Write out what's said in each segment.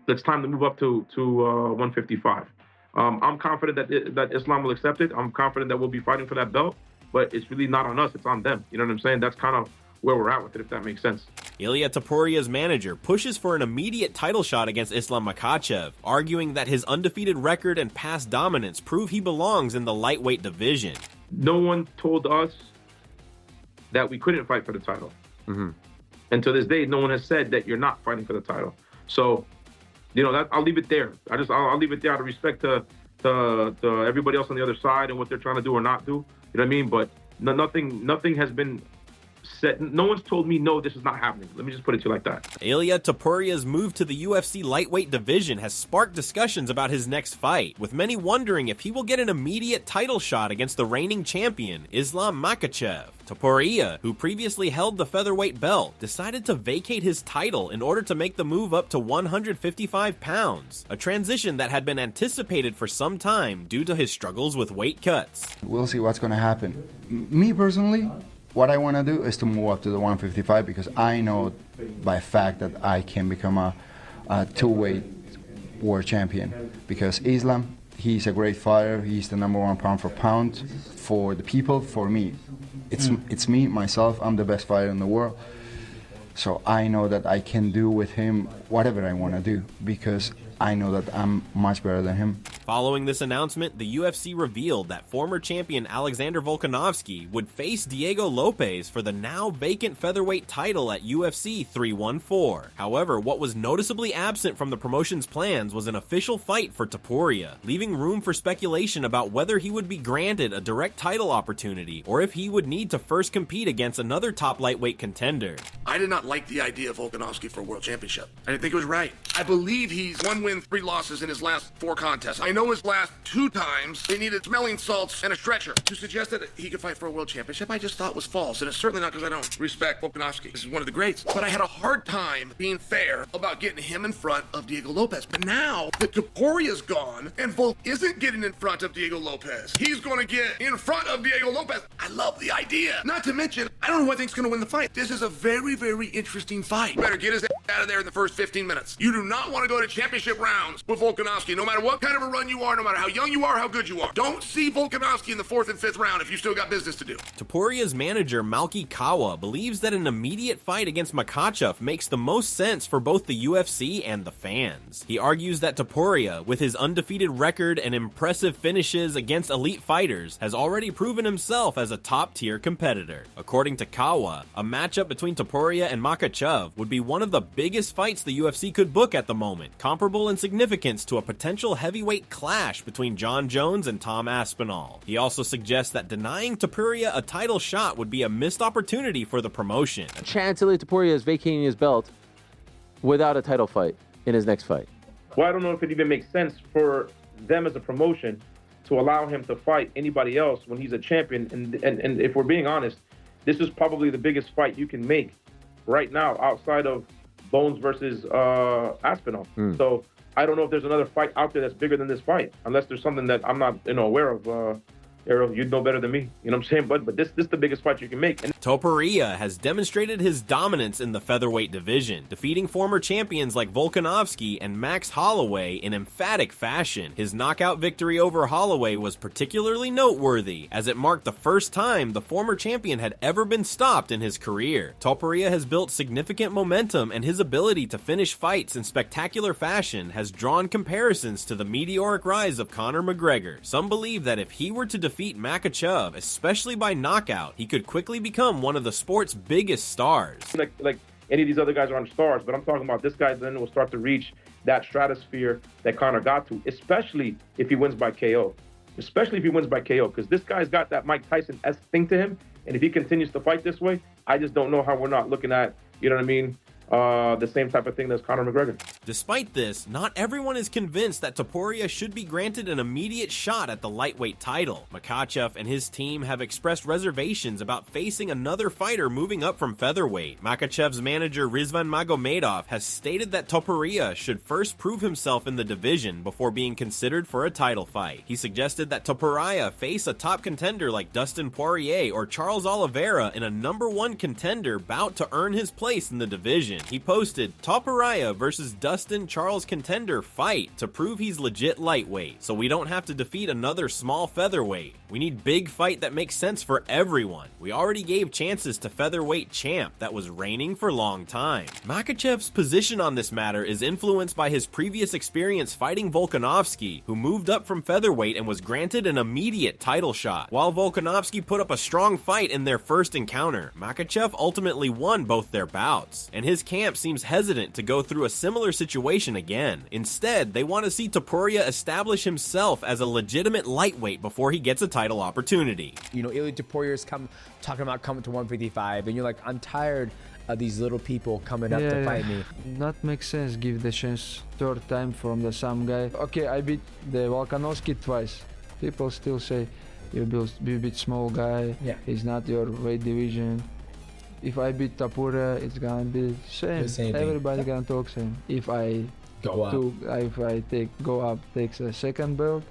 it's time to move up to 155. I'm confident that Islam will accept it. I'm confident that we'll be fighting for that belt, but it's really not on us. It's on them. You know what I'm saying? That's kind of where we're at with it, if that makes sense. Ilia Topuria's manager pushes for an immediate title shot against Islam Makhachev, arguing that his undefeated record and past dominance prove he belongs in the lightweight division. No one told us that we couldn't fight for the title. And to this day, no one has said that you're not fighting for the title. So, you know, that I'll leave it there. I'll leave it there out of respect to everybody else on the other side and what they're trying to do or not do. You know what I mean? But nothing has been said. No one's told me, no, this is not happening. Let me just put it to you like that. Ilia Topuria's move to the UFC lightweight division has sparked discussions about his next fight, with many wondering if he will get an immediate title shot against the reigning champion, Islam Makhachev. Topuria, who previously held the featherweight belt, decided to vacate his title in order to make the move up to 155 pounds, a transition that had been anticipated for some time due to his struggles with weight cuts. We'll see what's going to happen. Me personally, what I want to do is to move up to the 155 because I know by fact that I can become a two-weight world champion. Because Islam, he's a great fighter. He's the #1 pound for pound for the people, for me. It's me, myself. I'm the best fighter in the world. So I know that I can do with him whatever I want to do because I know that I'm much better than him. Following this announcement, the UFC revealed that former champion Alexander Volkanovski would face Diego Lopes for the now vacant featherweight title at UFC 314. However, what was noticeably absent from the promotion's plans was an official fight for Topuria, leaving room for speculation about whether he would be granted a direct title opportunity or if he would need to first compete against another top lightweight contender. I did not like the idea of Volkanovski for a world championship. I didn't think it was right. I believe he's 1 win, 3 losses in his last 4 contests. I know his last 2 times they needed smelling salts and a stretcher. To suggest that he could fight for a world championship, I just thought was false, and it's certainly not because I don't respect Volkanovski. This is one of the greats. But I had a hard time being fair about getting him in front of Diego Lopes. But now that Topuria's gone and Volk isn't getting in front of Diego Lopes, he's going to get in front of Diego Lopes. I love the idea. Not to mention, I don't know who I think's going to win the fight. This is a very, very interesting fight. Better get his out of there in the first 15 minutes. You do not want to go to championship rounds with Volkanovski, no matter what kind of a run you are, no matter how young you are, how good you are. Don't see Volkanovski in the 4th and 5th round if you still got business to do. Topuria's manager, Malki Kawa, believes that an immediate fight against Makhachev makes the most sense for both the UFC and the fans. He argues that Topuria, with his undefeated record and impressive finishes against elite fighters, has already proven himself as a top-tier competitor. According to Kawa, a matchup between Topuria and Makhachev would be one of the biggest fights the UFC could book at the moment, comparable in significance to a potential heavyweight clash between John Jones and Tom Aspinall. He also suggests that denying Topuria a title shot would be a missed opportunity for the promotion. Chance Ilia Topuria is vacating his belt without a title fight in his next fight. Well, I don't know if it even makes sense for them as a promotion to allow him to fight anybody else when he's a champion. And if we're being honest, this is probably the biggest fight you can make right now outside of Bones versus Aspinall. So I don't know if there's another fight out there that's bigger than this fight, unless there's something that I'm not, aware of. Errol, you'd know better than me. You know what I'm saying? But this is the biggest fight you can make. Topuria has demonstrated his dominance in the featherweight division, defeating former champions like Volkanovski and Max Holloway in emphatic fashion. His knockout victory over Holloway was particularly noteworthy, as it marked the first time the former champion had ever been stopped in his career. Topuria has built significant momentum, and his ability to finish fights in spectacular fashion has drawn comparisons to the meteoric rise of Conor McGregor. Some believe that if he were to defeat Makhachev, especially by knockout, he could quickly become one of the sport's biggest stars. Like any of these other guys aren't stars, but I'm talking about this guy then will start to reach that stratosphere that Conor got to, especially if he wins by KO. Especially if he wins by KO, because this guy's got that Mike Tyson-esque thing to him, and if he continues to fight this way, I just don't know how we're not looking at, you know what I mean, the same type of thing as Conor McGregor. Despite this, not everyone is convinced that Topuria should be granted an immediate shot at the lightweight title. Makhachev and his team have expressed reservations about facing another fighter moving up from featherweight. Makhachev's manager Rizvan Magomedov has stated that Topuria should first prove himself in the division before being considered for a title fight. He suggested that Topuria face a top contender like Dustin Poirier or Charles Oliveira in a #1 contender bout to earn his place in the division. division, he posted, Topuria versus Dustin Charles contender fight to prove he's legit lightweight, so we don't have to defeat another small featherweight. We need big fight that makes sense for everyone. We already gave chances to featherweight champ that was reigning for a long time. Makhachev's position on this matter is influenced by his previous experience fighting Volkanovski, who moved up from featherweight and was granted an immediate title shot. While Volkanovski put up a strong fight in their first encounter, Makhachev ultimately won both their bouts, and his camp seems hesitant to go through a similar situation again. Instead, they want to see Topuria establish himself as a legitimate lightweight before he gets a title opportunity. You know, Ilia Topuria is talking about coming to 155, and you're like, I'm tired of these little people coming up to fight me. That makes sense. Give the chance third time from the same guy. Okay, I beat the Volkanovski twice. People still say you beat small guy. Yeah. He's not your weight division. If I beat Topuria, it's gonna be same. Everybody gonna talk same. If I go up, takes a second belt.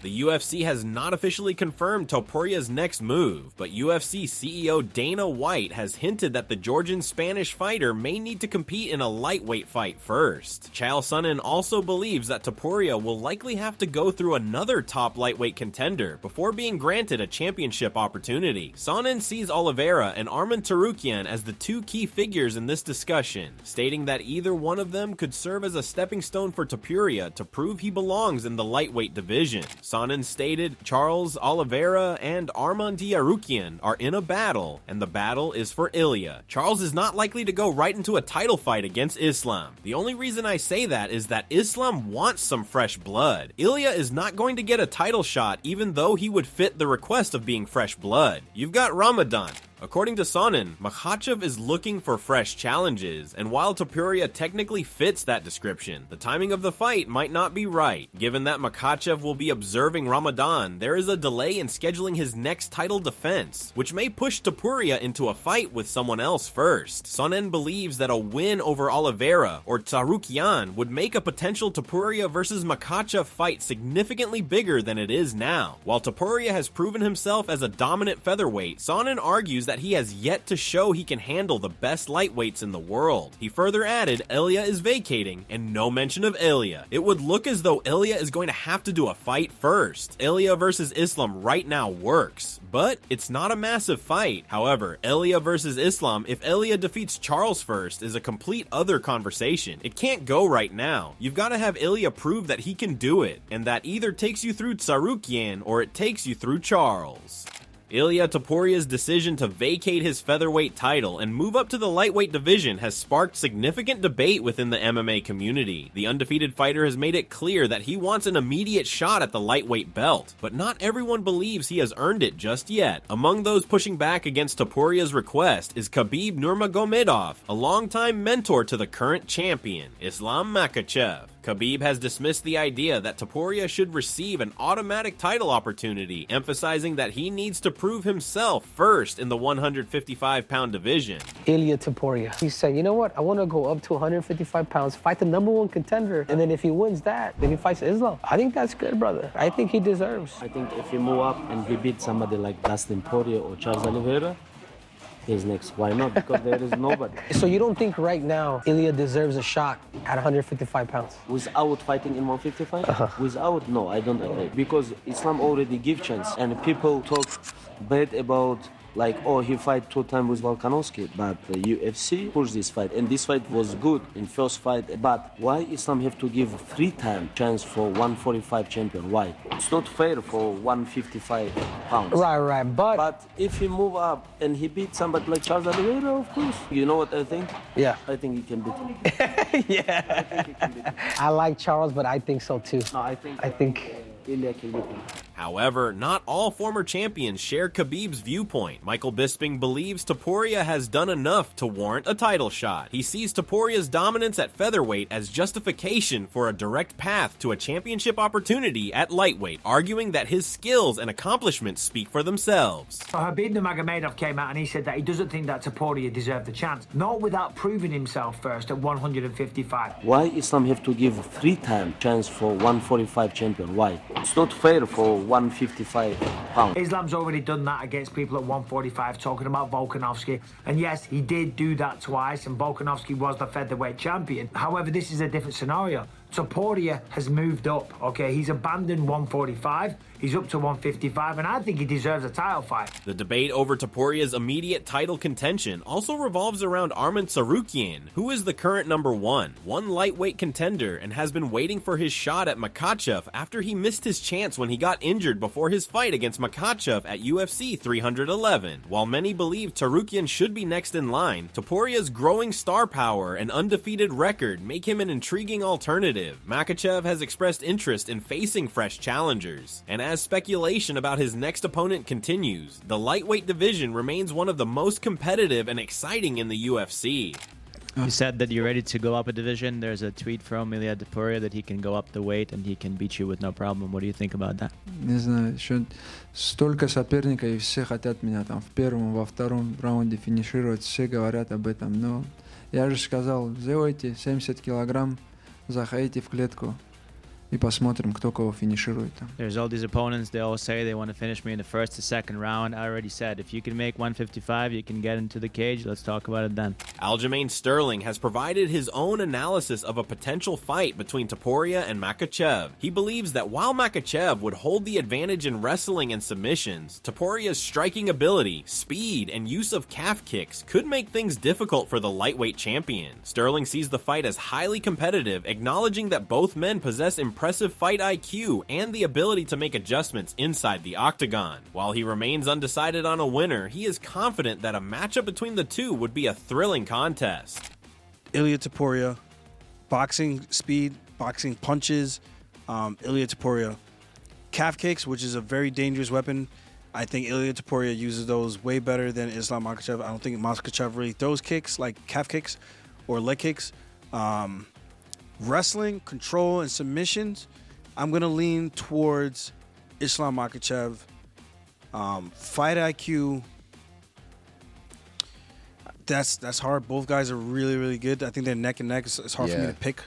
The UFC has not officially confirmed Topuria's next move, but UFC CEO Dana White has hinted that the Georgian-Spanish fighter may need to compete in a lightweight fight first. Chael Sonnen also believes that Topuria will likely have to go through another top lightweight contender before being granted a championship opportunity. Sonnen sees Oliveira and Arman Tsarukyan as the two key figures in this discussion, stating that either one of them could serve as a stepping stone for Topuria to prove he belongs in the lightweight division. Sonnen stated Charles Oliveira and Arman Tsarukyan are in a battle, and the battle is for Ilia. Charles is not likely to go right into a title fight against Islam. The only reason I say that is that Islam wants some fresh blood. Ilia is not going to get a title shot even though he would fit the request of being fresh blood. You've got Ramadan. According to Sonnen, Makhachev is looking for fresh challenges, and while Topuria technically fits that description, the timing of the fight might not be right. Given that Makhachev will be observing Ramadan, there is a delay in scheduling his next title defense, which may push Topuria into a fight with someone else first. Sonnen believes that a win over Oliveira or Tsarukyan would make a potential Topuria versus Makhachev fight significantly bigger than it is now. While Topuria has proven himself as a dominant featherweight, Sonnen argues that he has yet to show he can handle the best lightweights in the world. He further added Ilia is vacating, and no mention of Ilia. It would look as though Ilia is going to have to do a fight first. Ilia versus Islam right now works, but it's not a massive fight. However, Ilia versus Islam, if Ilia defeats Charles first, is a complete other conversation. It can't go right now. You've got to have Ilia prove that he can do it, and that either takes you through Tsarukyan or it takes you through Charles. Ilia Topuria's decision to vacate his featherweight title and move up to the lightweight division has sparked significant debate within the MMA community. The undefeated fighter has made it clear that he wants an immediate shot at the lightweight belt, but not everyone believes he has earned it just yet. Among those pushing back against Topuria's request is Khabib Nurmagomedov, a longtime mentor to the current champion, Islam Makhachev. Khabib has dismissed the idea that Topuria should receive an automatic title opportunity, emphasizing that he needs to prove himself first in the 155-pound division. Ilia Topuria. He said, you know what? I want to go up to 155 pounds, fight the #1 contender, and then if he wins that, then he fights Islam. I think that's good, brother. I think he deserves. I think if he move up and he beat somebody like Dustin Poirier or Charles Oliveira, he's next. Why not? Because there is nobody. So you don't think right now Ilia deserves a shot at 155 pounds? Without fighting in 155? Without? No, I don't agree. Because Islam already give chance. And people talk bad about like, oh, he fight 2 times with Volkanovski. But the UFC pushed this fight. And this fight was good in first fight. But why Islam have to give 3 times chance for 145 champion? Why? It's not fair for 155 pounds. Right. But if he move up and he beat somebody like Charles Oliveira, of course. You know what I think? Yeah. I think he can beat him. Yeah. I think he can beat him. I like Charles, but I think so too. No, I think Ilia can beat him. However, not all former champions share Khabib's viewpoint. Michael Bisping believes Topuria has done enough to warrant a title shot. He sees Topuria's dominance at featherweight as justification for a direct path to a championship opportunity at lightweight, arguing that his skills and accomplishments speak for themselves. Khabib Nurmagomedov came out and he said that he doesn't think that Topuria deserved the chance, not without proving himself first at 155. Why Islam have to give 3 times chance for 145 champion? Why? It's not fair for 155 pounds. Islam's already done that against people at 145, talking about Volkanovski. And yes, he did do that twice, and Volkanovski was the featherweight champion. However, this is a different scenario. Topuria has moved up, okay? He's abandoned 145, he's up to 155, and I think he deserves a title fight. The debate over Topuria's immediate title contention also revolves around Arman Tsarukyan, who is the current #1, one lightweight contender, and has been waiting for his shot at Makhachev after he missed his chance when he got injured before his fight against Makhachev at UFC 311. While many believe Tsarukyan should be next in line, Topuria's growing star power and undefeated record make him an intriguing alternative. Makhachev has expressed interest in facing fresh challengers, and as speculation about his next opponent continues, the lightweight division remains one of the most competitive and exciting in the UFC. You said that you're ready to go up a division. There's a tweet from Ilia Topuria that he can go up the weight and he can beat you with no problem. What do you think about that? Не знаю, еще столько соперников, и все хотят меня там в первом, во втором раунде финишировать, все говорят об этом. Но я же сказал, сделайте 70 килограмм, заходите в клетку и посмотрим, кто кого финиширует там. There's all these opponents, they all say they want to finish me in the first or second round. I already said, if you can make 155, you can get into the cage. Let's talk about it then. Aljamain Sterling has provided his own analysis of a potential fight between Topuria and Makhachev. He believes that while Makhachev would hold the advantage in wrestling and submissions, Topuria's striking ability, speed, and use of calf kicks could make things difficult for the lightweight champion. Sterling sees the fight as highly competitive, acknowledging that both men possess impressive fight IQ and the ability to make adjustments inside the octagon. While he remains undecided on a winner, he is confident that a matchup between the two would be a thrilling contest. Ilia Topuria, boxing speed, boxing punches. Ilia Topuria, calf kicks, which is a very dangerous weapon. I think Ilia Topuria uses those way better than Islam Makhachev. I don't think Makhachev really throws kicks like calf kicks or leg kicks. Wrestling, control, and submissions, I'm going to lean towards Islam Makhachev. Fight IQ, that's hard. Both guys are really, really good. I think they're neck and neck. It's hard for me to pick.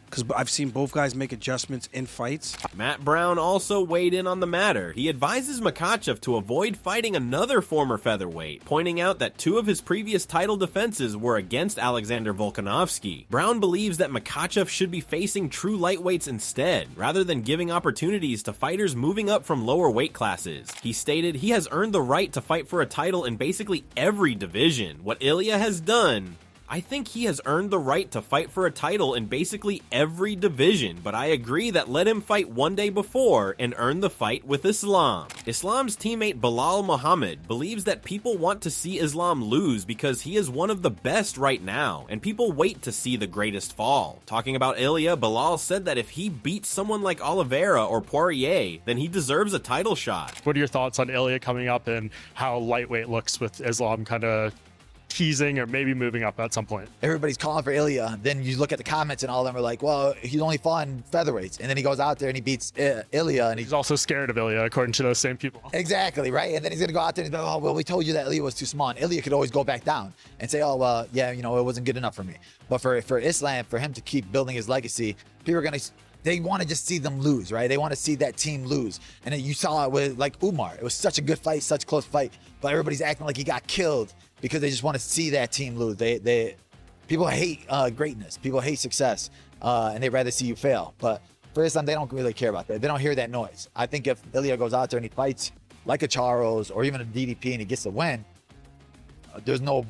Because I've seen both guys make adjustments in fights. Matt Brown also weighed in on the matter. He advises Makhachev to avoid fighting another former featherweight, pointing out that 2 of his previous title defenses were against Alexander Volkanovski. Brown believes that Makhachev should be facing true lightweights instead, rather than giving opportunities to fighters moving up from lower weight classes. He stated he has earned the right to fight for a title in basically every division. What Ilia has done, I think he has earned the right to fight for a title in basically every division, but I agree that let him fight one day before and earn the fight with Islam. Islam's teammate Bilal Muhammad believes that people want to see Islam lose because he is one of the best right now, and people wait to see the greatest fall. Talking about Ilia, Bilal said that if he beats someone like Oliveira or Poirier, then he deserves a title shot. What are your thoughts on Ilia coming up and how lightweight looks with Islam kind of teasing or maybe moving up at some point? Everybody's calling for Ilia. Then you look at the comments and all of them are like, well, he's only fought in featherweights. And then he goes out there and he beats Ilia. And he's also scared of Ilia, according to those same people. Exactly, right? And then he's going to go out there and be like, oh, well, we told you that Ilia was too small. And Ilia could always go back down and say, oh, well, yeah, you know, it wasn't good enough for me. But for Islam, for him to keep building his legacy, people are going to, they want to just see them lose, right? They want to see that team lose. And then you saw it with like Umar. It was such a good fight, such a close fight, but everybody's acting like he got killed because they just want to see that team lose. People hate greatness. People hate success, and they'd rather see you fail. But for Islam, they don't really care about that. They don't hear that noise. I think if Ilia goes out there and he fights like a Charles or even a DDP and he gets the win, there's no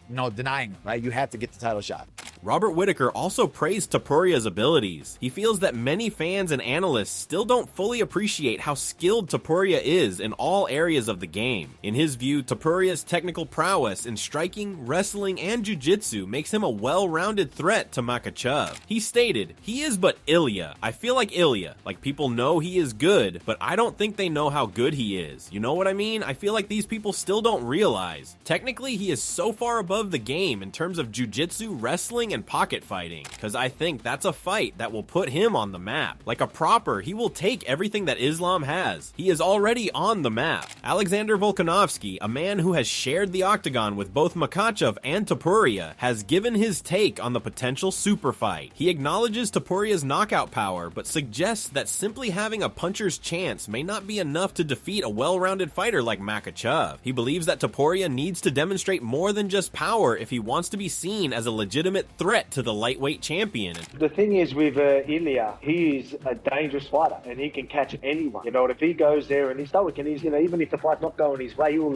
denying him, right? You have to get the title shot. Robert Whitaker also praised Topuria's abilities. He feels that many fans and analysts still don't fully appreciate how skilled Topuria is in all areas of the game. In his view, Topuria's technical prowess in striking, wrestling, and jiu-jitsu makes him a well-rounded threat to Makhachev. He stated, he is but Ilia. I feel like Ilia. Like people know he is good, but I don't think they know how good he is. You know what I mean? I feel like these people still don't realize. Technically, he is so far above the game in terms of jiu-jitsu, wrestling, striking and pocket fighting, because I think that's a fight that will put him on the map. Like a proper, he will take everything that Islam has. He is already on the map. Alexander Volkanovski, a man who has shared the octagon with both Makhachev and Topuria, has given his take on the potential super fight. He acknowledges Topuria's knockout power, but suggests that simply having a puncher's chance may not be enough to defeat a well-rounded fighter like Makhachev. He believes that Topuria needs to demonstrate more than just power if he wants to be seen as a legitimate threat to the lightweight champion. The thing is with Ilia, he's a dangerous fighter and he can catch anyone. You know, if he goes there and he's stoic and he's, you know, even if the fight's not going his way, he will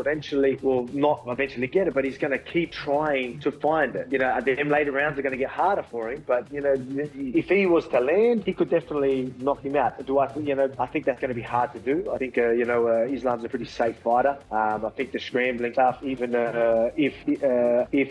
not eventually get it, but he's going to keep trying to find it. You know, them later rounds are going to get harder for him, but, you know, if he was to land, he could definitely knock him out. I think that's going to be hard to do. I think, Islam's a pretty safe fighter. I think the scrambling stuff, even if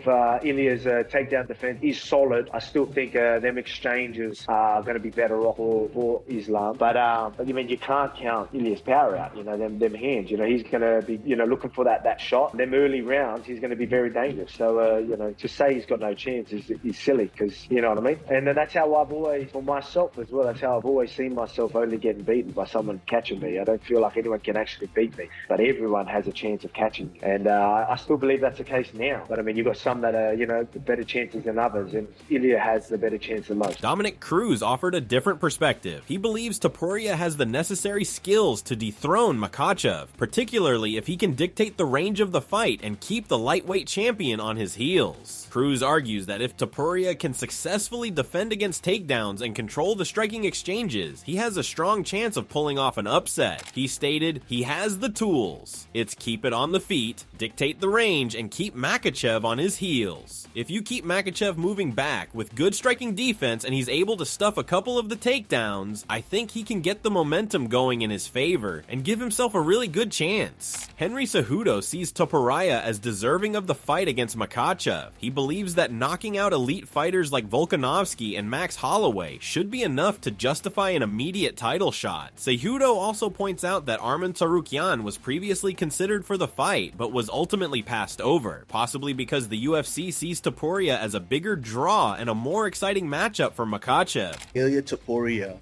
Ilia's takedown defense is solid, I still think them exchanges are going to be better off for Islam. But I mean, you can't count Ilia's power out. You know, them hands. You know, he's going to be, you know, looking for that shot. Them early rounds, he's going to be very dangerous. So, you know, to say he's got no chance is silly, because, you know what I mean? And that's how I've always, for myself as well, that's how I've always seen myself only getting beaten by someone catching me. I don't feel like anyone can actually beat me, but everyone has a chance of catching me. And I still believe that's the case now. But I mean, you've got some that are, you know, better chances than others, and Ilia has the better chance than most. Dominic Cruz offered a different perspective. He believes Topuria has the necessary skills to dethrone Makhachev, particularly if he can dictate the range of the fight and keep the lightweight champion on his heels. Cruz argues that if Topuria can successfully defend against takedowns and control the striking exchanges, he has a strong chance of pulling off an upset. He stated, he has the tools. It's keep it on the feet, dictate the range, and keep Makhachev on his heels. If you keep Makhachev moving back with good striking defense and he's able to stuff a couple of the takedowns, I think he can get the momentum going in his favor and give himself a really good chance. Henry Cejudo sees Topuria as deserving of the fight against Makhachev. He believes that knocking out elite fighters like Volkanovski and Max Holloway should be enough to justify an immediate title shot. Cejudo also points out that Arman Tsarukyan was previously considered for the fight, but was ultimately passed over, possibly because the UFC sees Topuria as a bigger draw and a more exciting matchup for Makhachev. Ilia Topuria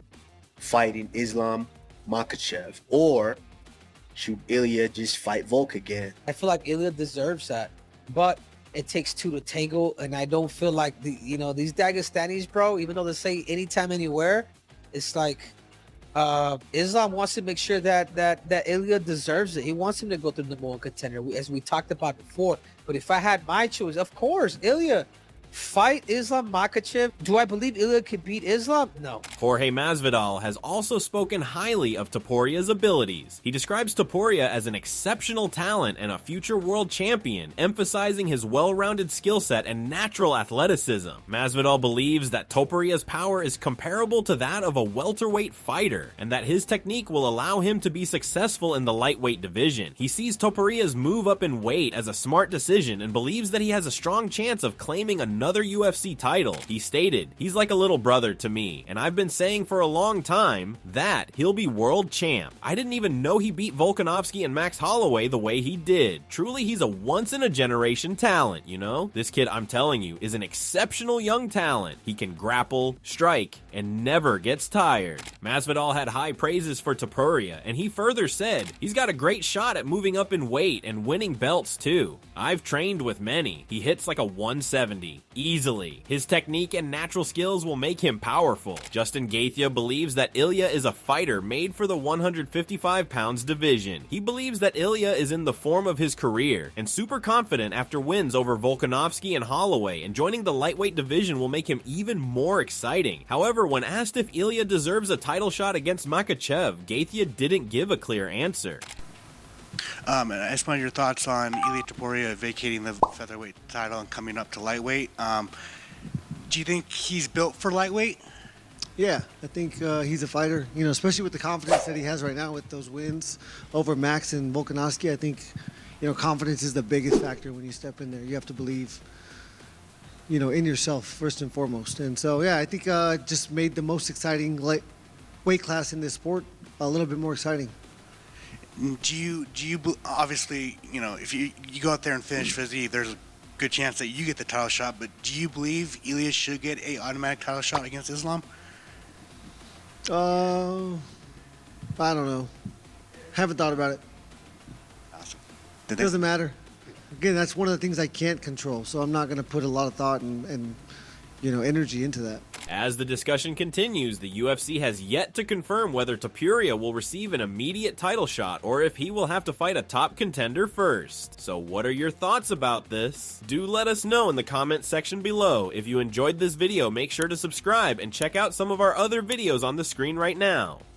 fighting Islam Makhachev, or should Ilia just fight Volk again? I feel like Ilia deserves that, but it takes two to tango, and I don't feel like these Dagestanis, bro, even though they say anytime, anywhere, it's like Islam wants to make sure that Ilia deserves it. He wants him to go through the number one contender, as we talked about before. But if I had my choice, of course, Ilia. Fight Islam Makhachev. Do I believe Ilia could beat Islam? No. Jorge Masvidal has also spoken highly of Topuria's abilities. He describes Topuria as an exceptional talent and a future world champion, emphasizing his well-rounded skill set and natural athleticism. Masvidal believes that Topuria's power is comparable to that of a welterweight fighter, and that his technique will allow him to be successful in the lightweight division. He sees Topuria's move up in weight as a smart decision and believes that he has a strong chance of claiming another UFC title. He stated, he's like a little brother to me, and I've been saying for a long time that he'll be world champ. I didn't even know he beat Volkanovski and Max Holloway the way he did. Truly, he's a once-in-a-generation talent, you know? This kid, I'm telling you, is an exceptional young talent. He can grapple, strike, and never gets tired. Masvidal had high praises for Topuria, and he further said, he's got a great shot at moving up in weight and winning belts too. I've trained with many. He hits like a 170. Easily. His technique and natural skills will make him powerful. Justin Gaethje believes that Ilia is a fighter made for the 155 pounds division. He believes that Ilia is in the form of his career and super confident after wins over Volkanovski and Holloway, and joining the lightweight division will make him even more exciting. However, when asked if Ilia deserves a title shot against Makhachev, Gaethje didn't give a clear answer. And I just wanted your thoughts on Ilia Topuria vacating the featherweight title and coming up to lightweight. Do you think he's built for lightweight? Yeah, I think he's a fighter, you know, especially with the confidence that he has right now with those wins over Max and Volkanovski. I think, you know, confidence is the biggest factor when you step in there. You have to believe, you know, in yourself first and foremost. And so, yeah, I think just made the most exciting weight class in this sport a little bit more exciting. Do you obviously, you know, if you go out there and finish physique, there's good chance that you get the title shot. But do you believe Ilia should get a automatic title shot against Islam? I don't know. Haven't thought about it. Awesome. It doesn't matter. Again, that's one of the things I can't control, so I'm not going to put a lot of thought and energy into that. As the discussion continues, the UFC has yet to confirm whether Topuria will receive an immediate title shot or if he will have to fight a top contender first. So what are your thoughts about this? Do let us know in the comments section below. If you enjoyed this video, make sure to subscribe and check out some of our other videos on the screen right now.